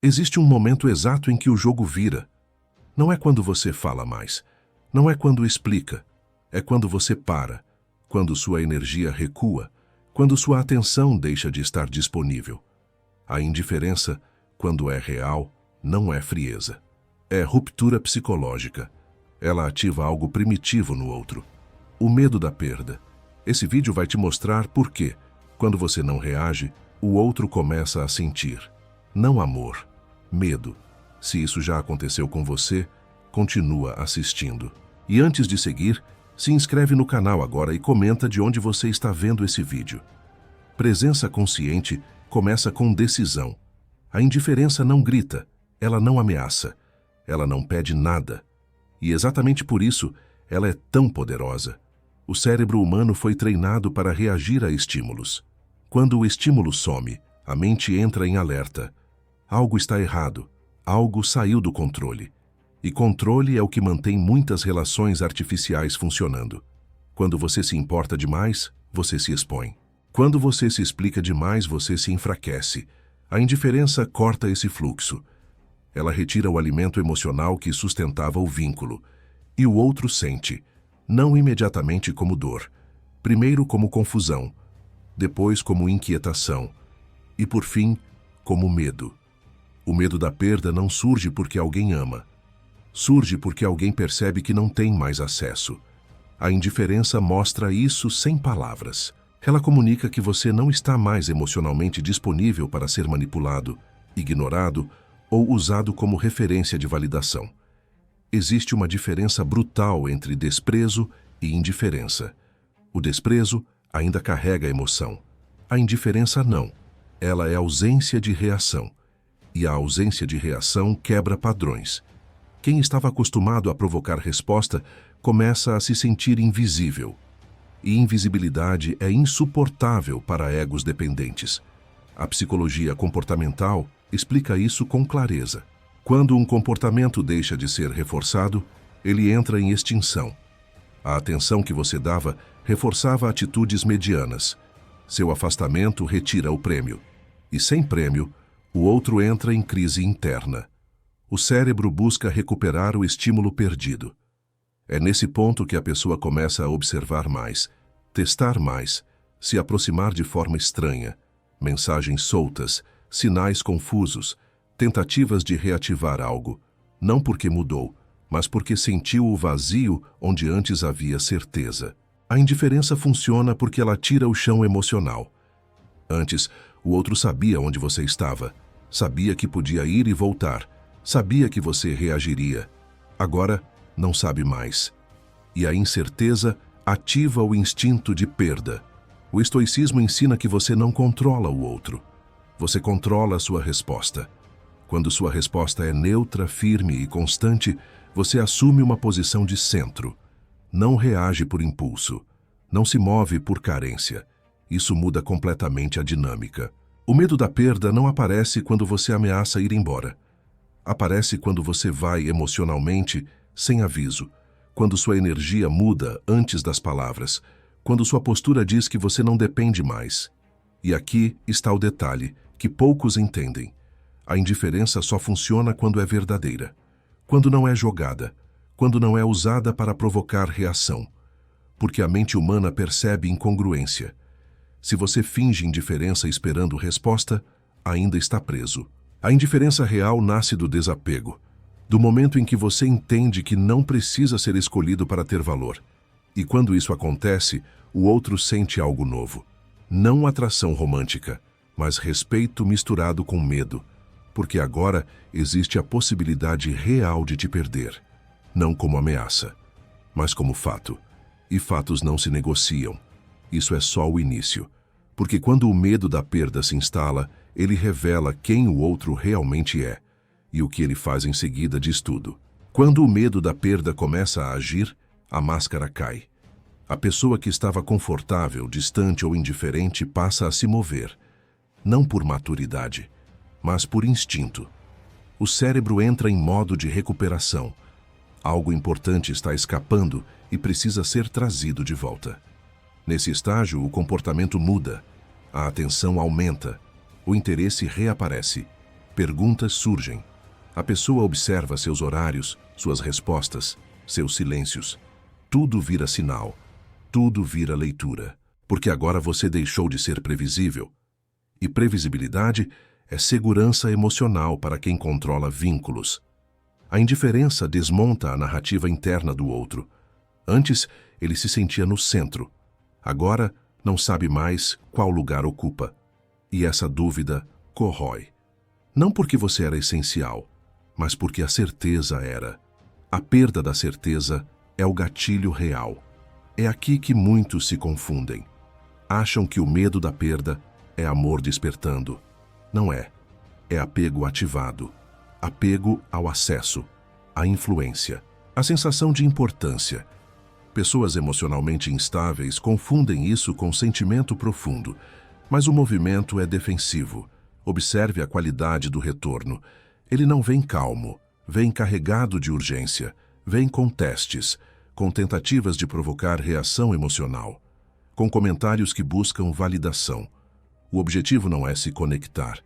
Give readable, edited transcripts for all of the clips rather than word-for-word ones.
Existe um momento exato em que o jogo vira. Não é quando você fala mais. Não é quando explica. É quando você para. Quando sua energia recua. Quando sua atenção deixa de estar disponível. A indiferença, quando é real, não é frieza. É ruptura psicológica. Ela ativa algo primitivo no outro. O medo da perda. Esse vídeo vai te mostrar por que, quando você não reage, o outro começa a sentir. Não amor, medo. Se isso já aconteceu com você, continua assistindo. E antes de seguir, se inscreve no canal agora e comenta de onde você está vendo esse vídeo. Presença consciente começa com decisão. A indiferença não grita, ela não ameaça, ela não pede nada. E exatamente por isso, ela é tão poderosa. O cérebro humano foi treinado para reagir a estímulos. Quando o estímulo some, a mente entra em alerta. Algo está errado, algo saiu do controle. E controle é o que mantém muitas relações artificiais funcionando. Quando você se importa demais, você se expõe. Quando você se explica demais, você se enfraquece. A indiferença corta esse fluxo. Ela retira o alimento emocional que sustentava o vínculo. E o outro sente, não imediatamente como dor, primeiro como confusão, depois como inquietação e, por fim, como medo. O medo da perda não surge porque alguém ama. Surge porque alguém percebe que não tem mais acesso. A indiferença mostra isso sem palavras. Ela comunica que você não está mais emocionalmente disponível para ser manipulado, ignorado ou usado como referência de validação. Existe uma diferença brutal entre desprezo e indiferença. O desprezo ainda carrega emoção. A indiferença não. Ela é ausência de reação. E a ausência de reação quebra padrões. Quem estava acostumado a provocar resposta começa a se sentir invisível. E invisibilidade é insuportável para egos dependentes. A psicologia comportamental explica isso com clareza. Quando um comportamento deixa de ser reforçado, ele entra em extinção. A atenção que você dava reforçava atitudes medianas. Seu afastamento retira o prêmio. E sem prêmio, o outro entra em crise interna. O cérebro busca recuperar o estímulo perdido. É nesse ponto que a pessoa começa a observar mais, testar mais, se aproximar de forma estranha, mensagens soltas, sinais confusos, tentativas de reativar algo, não porque mudou, mas porque sentiu o vazio onde antes havia certeza. A indiferença funciona porque ela tira o chão emocional. Antes, o outro sabia onde você estava, sabia que podia ir e voltar, sabia que você reagiria. Agora, não sabe mais. E a incerteza ativa o instinto de perda. O estoicismo ensina que você não controla o outro. Você controla a sua resposta. Quando sua resposta é neutra, firme e constante, você assume uma posição de centro. Não reage por impulso. Não se move por carência. Isso muda completamente a dinâmica. O medo da perda não aparece quando você ameaça ir embora. Aparece quando você vai emocionalmente, sem aviso. Quando sua energia muda antes das palavras. Quando sua postura diz que você não depende mais. E aqui está o detalhe, que poucos entendem. A indiferença só funciona quando é verdadeira, quando não é jogada, quando não é usada para provocar reação. Porque a mente humana percebe incongruência. Se você finge indiferença esperando resposta, ainda está preso. A indiferença real nasce do desapego, do momento em que você entende que não precisa ser escolhido para ter valor. E quando isso acontece, o outro sente algo novo. Não atração romântica, mas respeito misturado com medo. Porque agora existe a possibilidade real de te perder. Não como ameaça, mas como fato. E fatos não se negociam. Isso é só o início. Porque quando o medo da perda se instala, ele revela quem o outro realmente é. E o que ele faz em seguida diz tudo. Quando o medo da perda começa a agir, a máscara cai. A pessoa que estava confortável, distante ou indiferente passa a se mover. Não por maturidade, mas por instinto. O cérebro entra em modo de recuperação. Algo importante está escapando e precisa ser trazido de volta. Nesse estágio, o comportamento muda, a atenção aumenta, o interesse reaparece. Perguntas surgem. A pessoa observa seus horários, suas respostas, seus silêncios. Tudo vira sinal. Tudo vira leitura. Porque agora você deixou de ser previsível. E previsibilidade é segurança emocional para quem controla vínculos. A indiferença desmonta a narrativa interna do outro. Antes, ele se sentia no centro. Agora, não sabe mais qual lugar ocupa. E essa dúvida corrói. Não porque você era essencial, mas porque a certeza era. A perda da certeza é o gatilho real. É aqui que muitos se confundem. Acham que o medo da perda é amor despertando. Não é. É apego ativado. Apego ao acesso, à influência, à sensação de importância. Pessoas emocionalmente instáveis confundem isso com sentimento profundo, mas o movimento é defensivo. Observe a qualidade do retorno. Ele não vem calmo, vem carregado de urgência, vem com testes, com tentativas de provocar reação emocional, com comentários que buscam validação. O objetivo não é se conectar,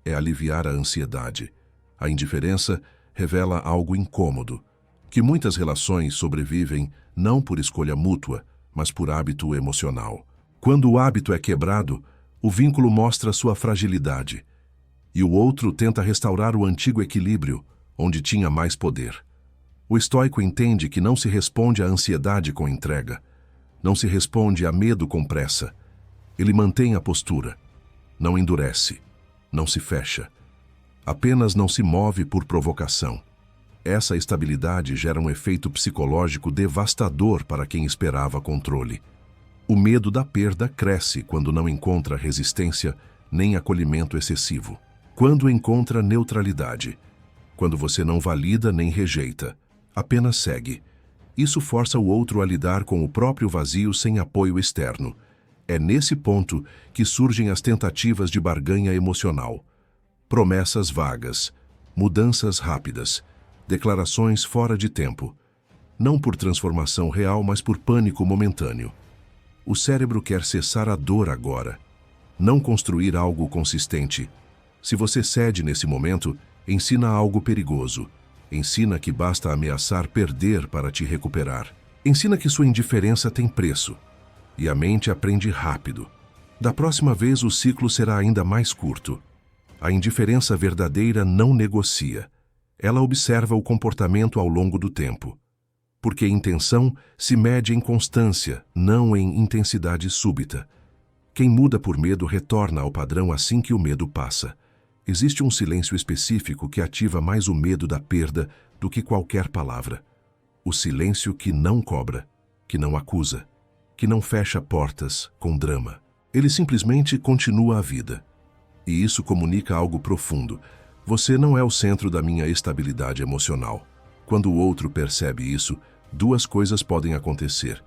é aliviar a ansiedade. A indiferença revela algo incômodo, que muitas relações sobrevivem não por escolha mútua, mas por hábito emocional. Quando o hábito é quebrado, o vínculo mostra sua fragilidade, e o outro tenta restaurar o antigo equilíbrio, onde tinha mais poder. O estoico entende que não se responde à ansiedade com entrega, não se responde a medo com pressa. Ele mantém a postura, não endurece, não se fecha. Apenas não se move por provocação. Essa estabilidade gera um efeito psicológico devastador para quem esperava controle. O medo da perda cresce quando não encontra resistência nem acolhimento excessivo. Quando encontra neutralidade. Quando você não valida nem rejeita, apenas segue. Isso força o outro a lidar com o próprio vazio sem apoio externo. É nesse ponto que surgem as tentativas de barganha emocional. Promessas vagas, mudanças rápidas, declarações fora de tempo. Não por transformação real, mas por pânico momentâneo. O cérebro quer cessar a dor agora, não construir algo consistente. Se você cede nesse momento, ensina algo perigoso. Ensina que basta ameaçar perder para te recuperar. Ensina que sua indiferença tem preço. E a mente aprende rápido. Da próxima vez o ciclo será ainda mais curto. A indiferença verdadeira não negocia. Ela observa o comportamento ao longo do tempo. Porque intenção se mede em constância, não em intensidade súbita. Quem muda por medo retorna ao padrão assim que o medo passa. Existe um silêncio específico que ativa mais o medo da perda do que qualquer palavra. O silêncio que não cobra, que não acusa, que não fecha portas com drama. Ele simplesmente continua a vida. E isso comunica algo profundo. Você não é o centro da minha estabilidade emocional. Quando o outro percebe isso, duas coisas podem acontecer.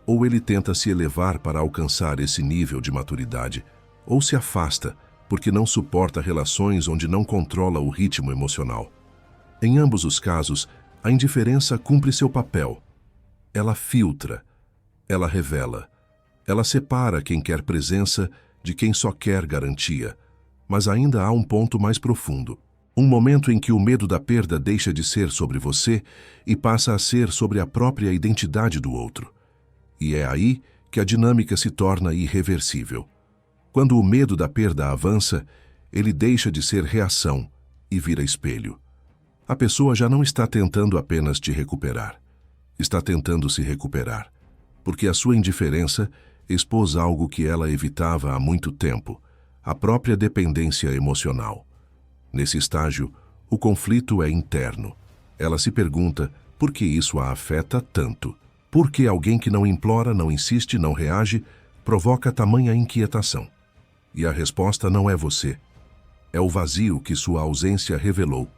Ou ele tenta se elevar para alcançar esse nível de maturidade, ou se afasta, porque não suporta relações onde não controla o ritmo emocional. Em ambos os casos, a indiferença cumpre seu papel. Ela filtra, ela revela, ela separa quem quer presença de quem só quer garantia. Mas ainda há um ponto mais profundo. Um momento em que o medo da perda deixa de ser sobre você e passa a ser sobre a própria identidade do outro. E é aí que a dinâmica se torna irreversível. Quando o medo da perda avança, ele deixa de ser reação e vira espelho. A pessoa já não está tentando apenas te recuperar. Está tentando se recuperar, porque a sua indiferença expôs algo que ela evitava há muito tempo, a própria dependência emocional. Nesse estágio, o conflito é interno. Ela se pergunta por que isso a afeta tanto. Por que alguém que não implora, não insiste, não reage, provoca tamanha inquietação? E a resposta não é você. É o vazio que sua ausência revelou.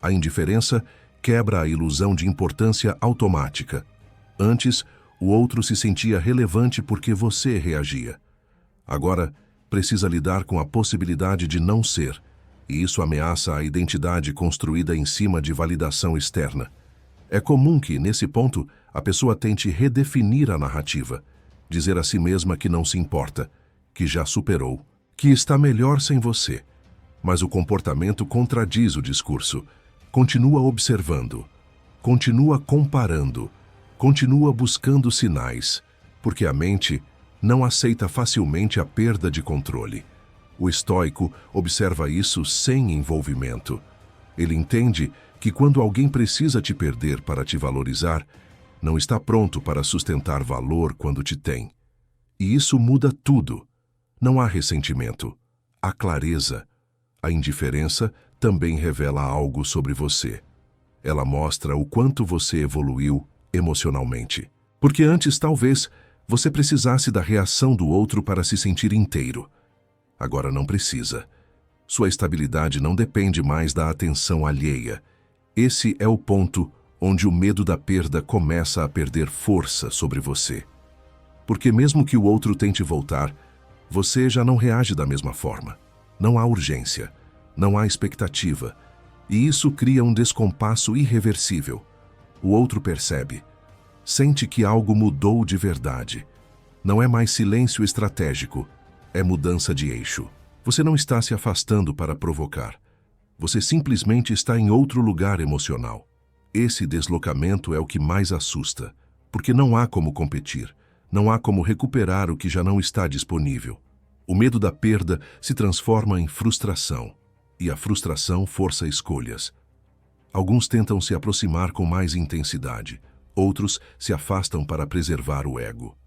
A indiferença quebra a ilusão de importância automática. Antes, o outro se sentia relevante porque você reagia. Agora, precisa lidar com a possibilidade de não ser, e isso ameaça a identidade construída em cima de validação externa. É comum que, nesse ponto, a pessoa tente redefinir a narrativa, dizer a si mesma que não se importa, que já superou, que está melhor sem você. Mas o comportamento contradiz o discurso. Continua observando, continua comparando, continua buscando sinais, porque a mente não aceita facilmente a perda de controle. O estoico observa isso sem envolvimento. Ele entende que quando alguém precisa te perder para te valorizar, não está pronto para sustentar valor quando te tem. E isso muda tudo. Não há ressentimento, há clareza. A indiferença também revela algo sobre você. Ela mostra o quanto você evoluiu emocionalmente. Porque antes, talvez, você precisasse da reação do outro para se sentir inteiro. Agora não precisa. Sua estabilidade não depende mais da atenção alheia. Esse é o ponto onde o medo da perda começa a perder força sobre você. Porque mesmo que o outro tente voltar, você já não reage da mesma forma. Não há urgência, não há expectativa, e isso cria um descompasso irreversível. O outro percebe, sente que algo mudou de verdade. Não é mais silêncio estratégico, é mudança de eixo. Você não está se afastando para provocar. Você simplesmente está em outro lugar emocional. Esse deslocamento é o que mais assusta, porque não há como competir, não há como recuperar o que já não está disponível. O medo da perda se transforma em frustração, e a frustração força escolhas. Alguns tentam se aproximar com mais intensidade, outros se afastam para preservar o ego.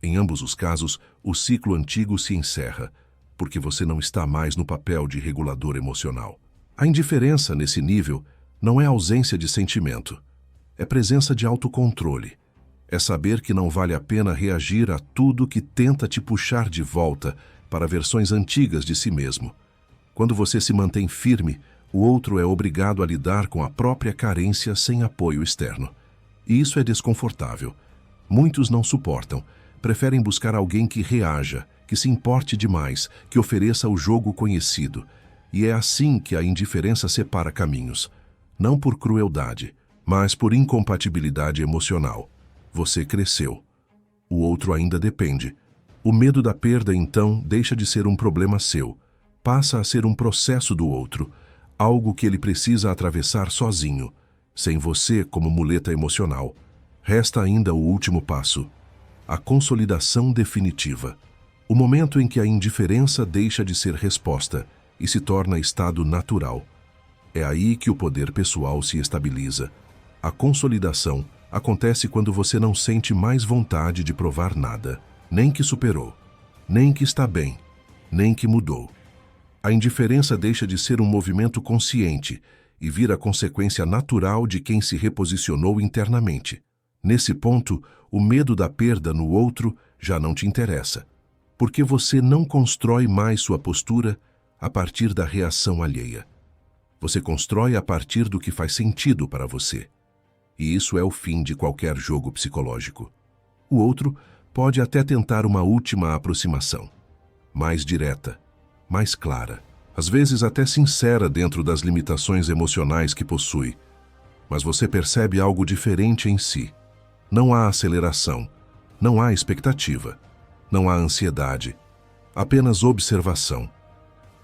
Em ambos os casos, o ciclo antigo se encerra, porque você não está mais no papel de regulador emocional. A indiferença nesse nível não é ausência de sentimento, é presença de autocontrole. É saber que não vale a pena reagir a tudo que tenta te puxar de volta para versões antigas de si mesmo. Quando você se mantém firme, o outro é obrigado a lidar com a própria carência sem apoio externo. E isso é desconfortável. Muitos não suportam, preferem buscar alguém que reaja, que se importe demais, que ofereça o jogo conhecido. E é assim que a indiferença separa caminhos. Não por crueldade, mas por incompatibilidade emocional. Você cresceu. O outro ainda depende. O medo da perda, então, deixa de ser um problema seu. Passa a ser um processo do outro, algo que ele precisa atravessar sozinho, sem você como muleta emocional. Resta ainda o último passo, a consolidação definitiva. O momento em que a indiferença deixa de ser resposta e se torna estado natural. É aí que o poder pessoal se estabiliza. A consolidação acontece quando você não sente mais vontade de provar nada, nem que superou, nem que está bem, nem que mudou. A indiferença deixa de ser um movimento consciente e vira consequência natural de quem se reposicionou internamente. Nesse ponto, o medo da perda no outro já não te interessa, porque você não constrói mais sua postura a partir da reação alheia. Você constrói a partir do que faz sentido para você. E isso é o fim de qualquer jogo psicológico. O outro pode até tentar uma última aproximação, mais direta, mais clara, às vezes até sincera dentro das limitações emocionais que possui. Mas você percebe algo diferente em si. Não há aceleração, não há expectativa, não há ansiedade, apenas observação.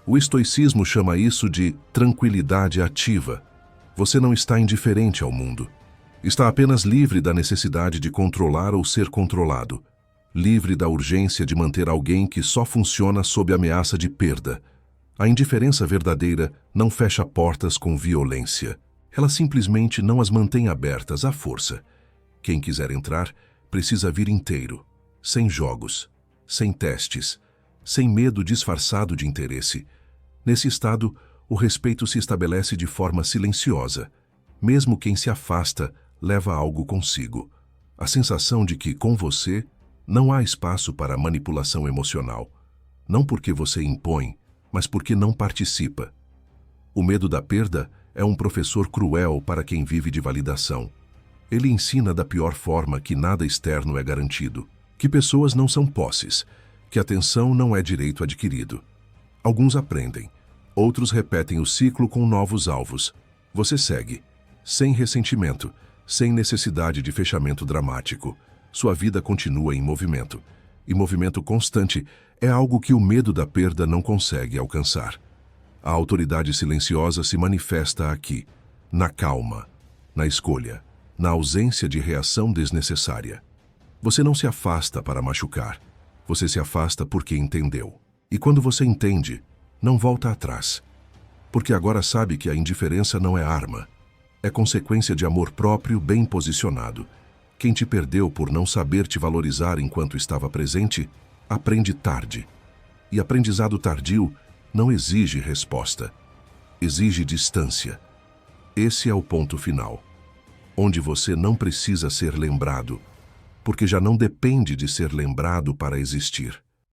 O estoicismo chama isso de tranquilidade ativa. Você não está indiferente ao mundo. Está apenas livre da necessidade de controlar ou ser controlado. Livre da urgência de manter alguém que só funciona sob ameaça de perda. A indiferença verdadeira não fecha portas com violência. Ela simplesmente não as mantém abertas à força. Quem quiser entrar, precisa vir inteiro, sem jogos, sem testes, sem medo disfarçado de interesse. Nesse estado, o respeito se estabelece de forma silenciosa. Mesmo quem se afasta leva algo consigo. A sensação de que, com você, não há espaço para manipulação emocional. Não porque você impõe, mas porque não participa. O medo da perda é um professor cruel para quem vive de validação. Ele ensina da pior forma que nada externo é garantido, que pessoas não são posses, que atenção não é direito adquirido. Alguns aprendem, outros repetem o ciclo com novos alvos. Você segue, sem ressentimento, sem necessidade de fechamento dramático. Sua vida continua em movimento. E movimento constante é algo que o medo da perda não consegue alcançar. A autoridade silenciosa se manifesta aqui, na calma, na escolha, na ausência de reação desnecessária. Você não se afasta para machucar, você se afasta porque entendeu. E quando você entende, não volta atrás. Porque agora sabe que a indiferença não é arma, é consequência de amor próprio bem posicionado. Quem te perdeu por não saber te valorizar enquanto estava presente, aprende tarde. E aprendizado tardio não exige resposta, exige distância. Esse é o ponto final, onde você não precisa ser lembrado, porque já não depende de ser lembrado para existir.